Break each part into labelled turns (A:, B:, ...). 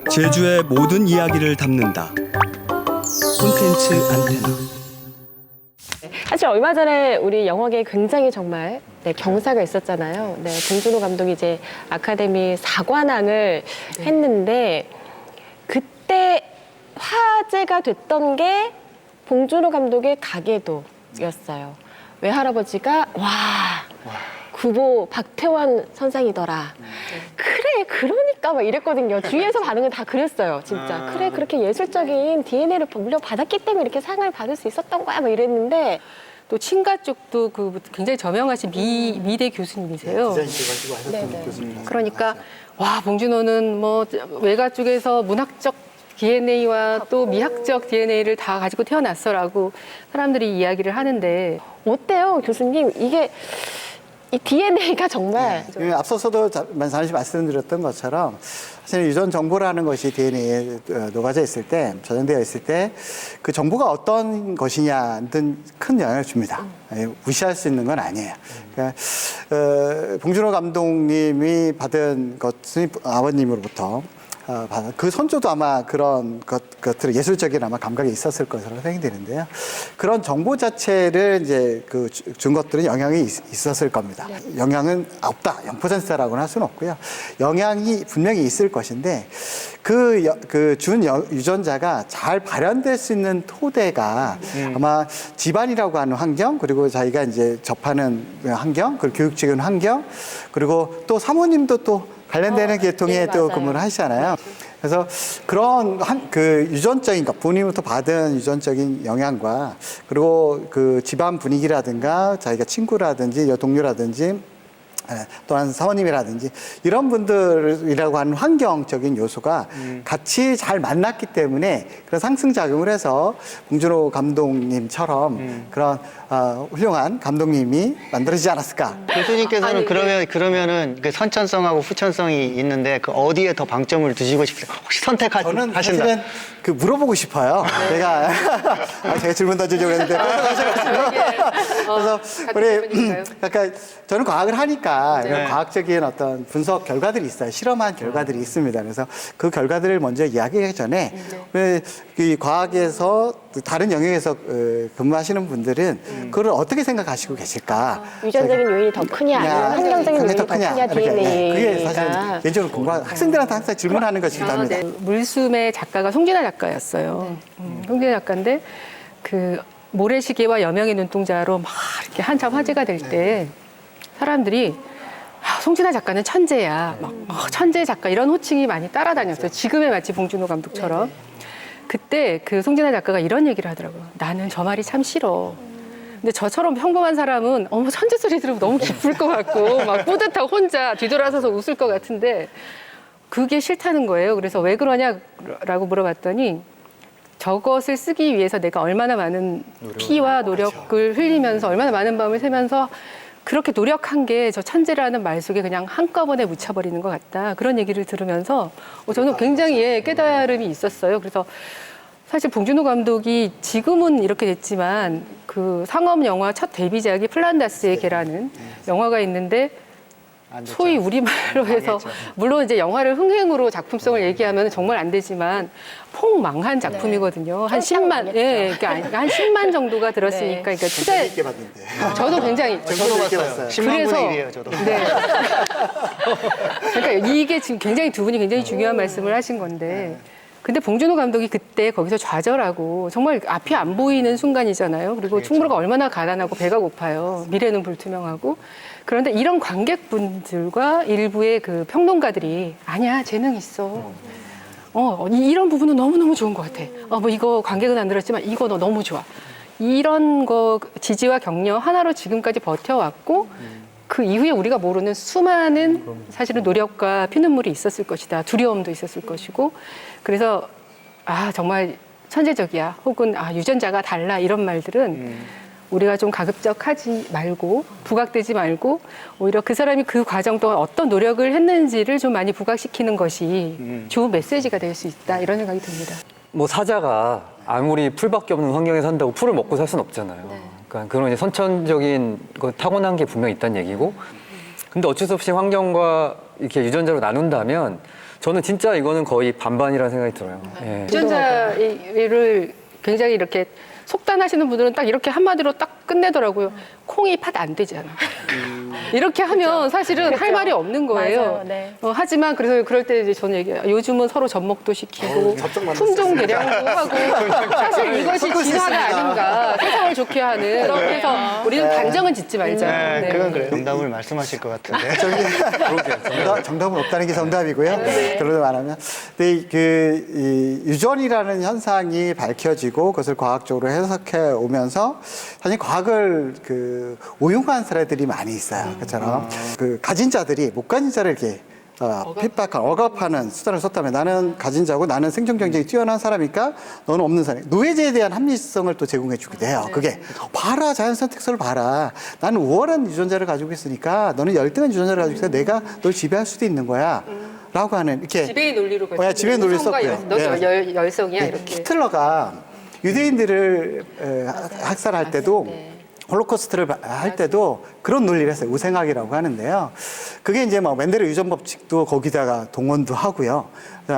A: 제주의 모든 이야기를 담는다. 콘텐츠 안테나.
B: 사실 얼마 전에 우리 영화계에 굉장히 정말 경사가 있었잖아요. 봉준호 감독이 이제 아카데미 사관왕을 했는데 그때 화제가 됐던 게 봉준호 감독의 가계도였어요. 외할아버지가 구보 박태원 선생이더라. 그래, 그러니까 막 이랬거든요. 주위에서 반응은 다 그랬어요, 진짜. 그래, 그렇게 예술적인 DNA를 물려받았기 때문에 이렇게 상을 받을 수 있었던 거야, 막 이랬는데.
C: 또 친가 쪽도 그 굉장히 저명하신 미대 교수님이세요.
D: 디자인해가지고 하셨던 교수님.
C: 그러니까 와, 봉준호는 뭐 외가 쪽에서 문학적 DNA와 또 미학적 DNA를 다 가지고 태어났어라고 사람들이 이야기를 하는데
B: 어때요, 교수님? 이게 이 DNA가 정말
D: 앞서서도 잠시 말씀드렸던 것처럼 사실 유전 정보라는 것이 DNA에 녹아져 있을 때, 저장되어 있을 때 그 정보가 어떤 것이냐는 큰 영향을 줍니다. 무시할 수 있는 건 아니에요. 그러니까 봉준호 감독님이 받은 것은 아버님으로부터 그 선조도 아마 그런 것들을 예술적인 아마 감각이 있었을 것으로 생각되는데요. 그런 정보 자체를 이제 준 것들은 영향이 있었을 겁니다. 영향은 없다, 0%라고는 할 수는 없고요. 영향이 분명히 있을 것인데 준 유전자가 잘 발현될 수 있는 토대가 아마 집안이라고 하는 환경, 그리고 자기가 이제 접하는 환경, 그리고 교육적인 환경, 그리고 또 사모님도 또 관련되는 계통에 또 근무를 하시잖아요. 그래서 그런 유전적인 것, 부모님부터 받은 유전적인 영향과 그리고 그 집안 분위기라든가 자기가 친구라든지 동료라든지 또한 사모님이라든지 이런 분들이라고 하는 환경적인 요소가 같이 잘 만났기 때문에 그런 상승작용을 해서 봉준호 감독님처럼 그런 훌륭한 감독님이 만들어지지 않았을까.
E: 교수님께서는 그러면은 그 선천성하고 후천성이 있는데 그 어디에 더 방점을 두시고 싶으세요? 혹시 선택하신다?
D: 저는 사실은 물어보고 싶어요. 제가 질문 던지려고 했는데 그래서 우리 약간 저는 과학을 하니까 이런 과학적인 어떤 분석 결과들이 있어요. 실험한 결과들이 있습니다. 그래서 그 결과들을 먼저 이야기하기 전에 이 과학에서 다른 영역에서 근무하시는 분들은 그걸 어떻게 생각하시고 계실까?
B: 유전적인 요인이 더 크냐, 아니면 환경적인 요인이 더 크냐, DNA.
D: 그게 사실 개인적으로 공부하는 학생들한테 항상 질문하는 것이기도 합니다.
C: 물숨의 작가가 송진아 작가였어요. 송진아 작가인데 그 모래시계와 여명의 눈동자로 막 이렇게 한참 화제가 될 때 사람들이 송진아 작가는 천재야, 천재 작가 이런 호칭이 많이 따라다녔어요. 지금의 마치 봉준호 감독처럼. 그때 그 송진아 작가가 이런 얘기를 하더라고요. 나는 저 말이 참 싫어. 근데 저처럼 평범한 사람은 천재 소리 들으면 너무 기쁠 것 같고 막 뿌듯하고 혼자 뒤돌아서서 웃을 것 같은데 그게 싫다는 거예요. 그래서 왜 그러냐라고 물어봤더니 저것을 쓰기 위해서 내가 얼마나 많은 피와 노력을 흘리면서 얼마나 많은 밤을 새면서 그렇게 노력한 게 저 천재라는 말 속에 그냥 한꺼번에 묻혀버리는 것 같다. 그런 얘기를 들으면서 저는 굉장히 깨달음이 있었어요. 그래서 사실 봉준호 감독이 지금은 이렇게 됐지만 그 상업 영화 첫 데뷔작이 플란다스의 개라는 영화가 있는데 소위 우리말로 해서 물론 이제 영화를 흥행으로 작품성을 얘기하면 정말 안 되지만 폭망한 작품이거든요. 한 10만, 그러니까 한 10만 정도가 들었으니까 그러니까 투자.
D: 재밌게 봤는데.
C: 저도 굉장히
E: 저도 봤어요. 10만 분의 1이에요, 저도.
C: 네. 그러니까 이게 지금 굉장히 두 분이 굉장히 중요한 말씀을 하신 건데. 근데 봉준호 감독이 그때 거기서 좌절하고 정말 앞이 안 보이는 순간이잖아요. 그리고 충무로가 얼마나 가난하고 배가 고파요. 미래는 불투명하고. 그런데 이런 관객분들과 일부의 그 평론가들이 아니야, 재능 있어. 이런 부분은 너무너무 좋은 것 같아. 뭐 이거 관객은 안 들었지만 이거 너 너무 좋아. 이런 거 지지와 격려 하나로 지금까지 버텨왔고 그 이후에 우리가 모르는 수많은 사실은 노력과 피눈물이 있었을 것이다. 두려움도 있었을 것이고. 그래서 정말 천재적이야. 혹은 유전자가 달라. 이런 말들은 우리가 좀 가급적하지 말고 부각되지 말고 오히려 그 사람이 그 과정 동안 어떤 노력을 했는지를 좀 많이 부각시키는 것이 좋은 메시지가 될 수 있다. 이런 생각이 듭니다.
F: 뭐 사자가 아무리 풀밖에 없는 환경에 산다고 풀을 먹고 살 수는 없잖아요. 그러니까 그런 이제 선천적인 타고난 게 분명히 있다는 얘기고 근데 어쩔 수 없이 환경과 이렇게 유전자로 나눈다면 저는 진짜 이거는 거의 반반이라는 생각이 들어요. 예.
C: 유전자를 굉장히 이렇게 속단하시는 분들은 딱 이렇게 한마디로 딱 끝내더라고요. 콩이 팥 안 되잖아. 이렇게 하면 사실은 할 말이 없는 거예요.
B: 맞아요. 네.
C: 하지만 그래서 그럴 때 이제 저는 얘기해요. 요즘은 서로 접목도 시키고 품종 개량도 하고 사실 이것이 진화가 아닌가. 세상을 좋게 하는. 그래서 우리는 단정은 짓지 말자.
E: 네,
C: 네.
E: 그건 그래요. 정답을 말씀하실 것 같은데.
D: 정답은 없다는 게 정답이고요. 그러다 말하면. 근데 이 유전이라는 현상이 밝혀지고 그것을 과학적으로 해석해 오면서 사실 과학을 오용한 사례들이 많이 있어요. 그처럼 그 가진 자들이 못 가진 자를 이렇게 핍박하는, 억압하는 수단을 썼다면 나는 가진 자고 나는 생존 경쟁이 뛰어난 사람이니까 너는 없는 사람. 노예제에 대한 합리성을 또 제공해 주기도 해요. 그게 봐라 자연 선택설을 봐라. 나는 우월한 유전자를 가지고 있으니까 너는 열등한 유전자를 가지고 있으니까 내가 널 지배할 수도 있는 거야. 라고 하는 이렇게
C: 지배의 논리로 가지고
D: 지배의 논리를 썼고요.
C: 너 열성이야
D: 네,
C: 이렇게.
D: 히틀러가 유대인들을 학살할 때도 홀로코스트를 할 때도 그런 논리를 했어요. 우생학이라고 하는데요. 그게 이제 막 맨델의 유전 법칙도 거기다가 동원도 하고요.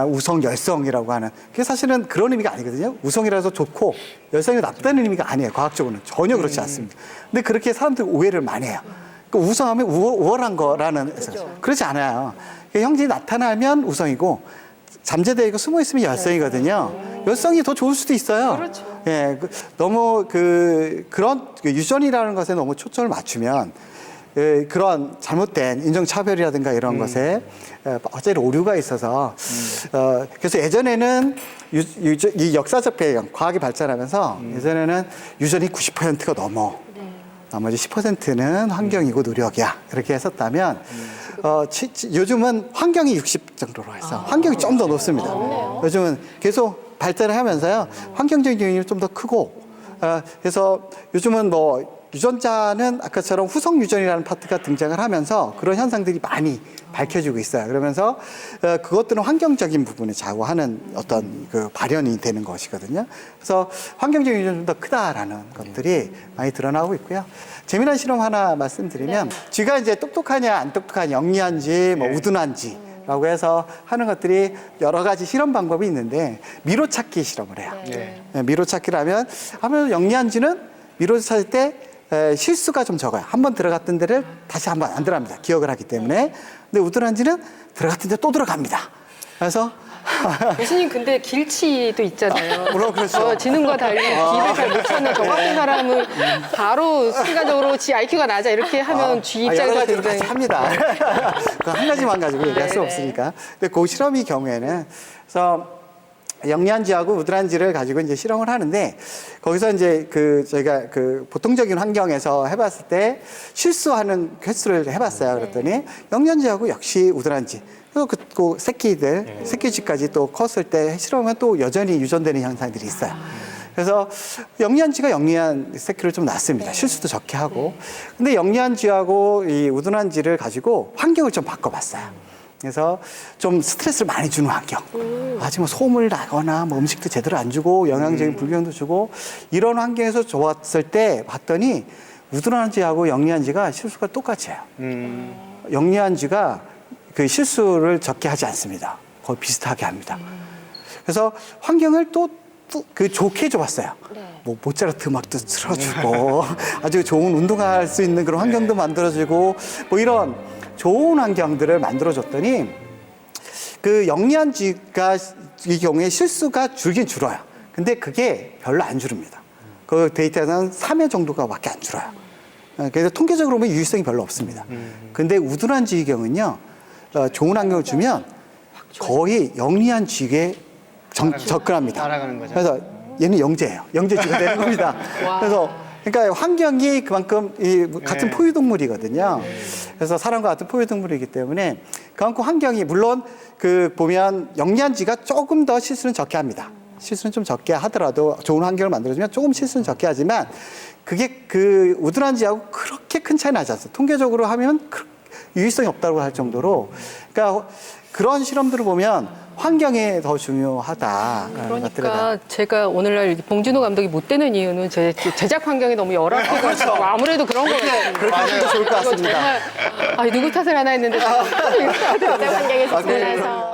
D: 우성, 열성이라고 하는. 그게 사실은 그런 의미가 아니거든요. 우성이라서 좋고 열성이 나쁘다는 의미가 아니에요. 과학적으로는 전혀 그렇지 않습니다. 근데 그렇게 사람들 오해를 많이 해요. 그러니까 우성하면 우월한 거라는 그렇지 않아요. 형질이 나타나면 우성이고 잠재되어 있고 숨어 있으면 열성이거든요. 열성이 더 좋을 수도 있어요.
C: 그렇죠.
D: 예, 너무 그런 유전이라는 것에 너무 초점을 맞추면 그런 잘못된 인종차별이라든가 이런 것에 어차피 오류가 있어서 그래서 예전에는 이 역사적 배경, 과학이 발전하면서 예전에는 유전이 90%가 넘어. 나머지 10%는 환경이고 노력이야. 이렇게 했었다면 요즘은 환경이 60 정도로 해서 환경이 좀 더 높습니다. 요즘은 계속 발전을 하면서요. 환경적인 요인이 좀 더 크고 그래서 요즘은 뭐 유전자는 아까처럼 후성 유전이라는 파트가 등장을 하면서 그런 현상들이 많이 밝혀지고 있어요. 그러면서 그것들은 환경적인 부분에 좌우하는 어떤 그 발현이 되는 것이거든요. 그래서 환경적인 유전이 좀 더 크다라는 것들이 많이 드러나고 있고요. 재미난 실험 하나 말씀드리면 쥐가 이제 똑똑하냐 안 똑똑하냐 영리한지 뭐 우둔한지 라고 해서 하는 것들이 여러 가지 실험 방법이 있는데 미로찾기 실험을 해요. 미로찾기를 하면 영리한 쥐는 미로 찾을 때 실수가 좀 적어요. 한 번 들어갔던 데를 다시 한 번 안 들어갑니다. 기억을 하기 때문에. 근데 우둔한 쥐는 들어갔던 데 또 들어갑니다. 그래서
C: 교수님 근데 길치도 있잖아요.
D: 물론 그렇죠.
C: 지능과 달리 길을 잘 못 찾는 저 같은 사람은 바로 순간적으로 지 IQ가 낮아 이렇게 하면 쥐
D: 여러
C: 입장에서
D: 가지로
C: 굉장히
D: 같이 합니다. 그 한 가지만 가지고 얘기할 수 없으니까. 근데 그 실험의 경우에는 그래서 영리한쥐하고 우둔한쥐를 가지고 이제 실험을 하는데 거기서 이제 저희가 보통적인 환경에서 해봤을 때 실수하는 횟수를 해봤어요. 그랬더니 영리한쥐하고 역시 우둔한쥐. 그래서 그 새끼쥐까지 또 컸을 때 실험하면 또 여전히 유전되는 현상들이 있어요. 그래서 영리한 쥐가 영리한 새끼를 좀 낳습니다. 실수도 적게 하고. 근데 영리한 쥐하고 이 우둔한 쥐를 가지고 환경을 좀 바꿔봤어요. 그래서 좀 스트레스를 많이 주는 환경. 지금 소음을 나거나 뭐 음식도 제대로 안 주고 영양적인 불균형도 주고 이런 환경에서 좋았을 때 봤더니 우둔한 쥐하고 영리한 쥐가 실수가 똑같이 해요. 영리한 쥐가 그 실수를 적게 하지 않습니다. 거의 비슷하게 합니다. 그래서 환경을 또 좋게 줘봤어요. 뭐 모차르트 음악도 틀어주고 아주 좋은 운동할 수 있는 그런 환경도 만들어주고 뭐 이런 좋은 환경들을 만들어줬더니 그 영리한 쥐가 이 경우에 실수가 줄긴 줄어요. 근데 그게 별로 안 줄입니다. 그 데이터에서는 3회 정도가 밖에 안 줄어요. 그래서 통계적으로 보면 유의성이 별로 없습니다. 근데 우둔한 쥐의 경우는요, 좋은 환경을 주면 거의 영리한 쥐에 접근합니다.
E: 따라가는 거죠.
D: 그래서 얘는 영재예요. 영재쥐가 되는 겁니다. 그래서 그러니까 환경이 그만큼 같은 포유동물이거든요. 그래서 사람과 같은 포유동물이기 때문에 그만큼 환경이 물론 보면 영리한 쥐가 조금 더 실수는 적게 합니다. 실수는 좀 적게 하더라도 좋은 환경을 만들어주면 조금 실수는 적게 하지만 그게 우둔한 쥐하고 그렇게 큰 차이 나지 않습니다. 통계적으로 하면 유의성이 없다고 할 정도로 그러니까 그런 실험들을 보면 환경이 더 중요하다.
C: 그러니까 제가 오늘날 봉준호 감독이 못 되는 이유는 제 제작 환경이 너무 열악해가지고 아무래도 그런 거 같아요.
D: 그렇게 하셔도 좋을 것 같습니다.
C: 정말 누구 탓을 하나 했는데
B: 제작 환경이 좋아서.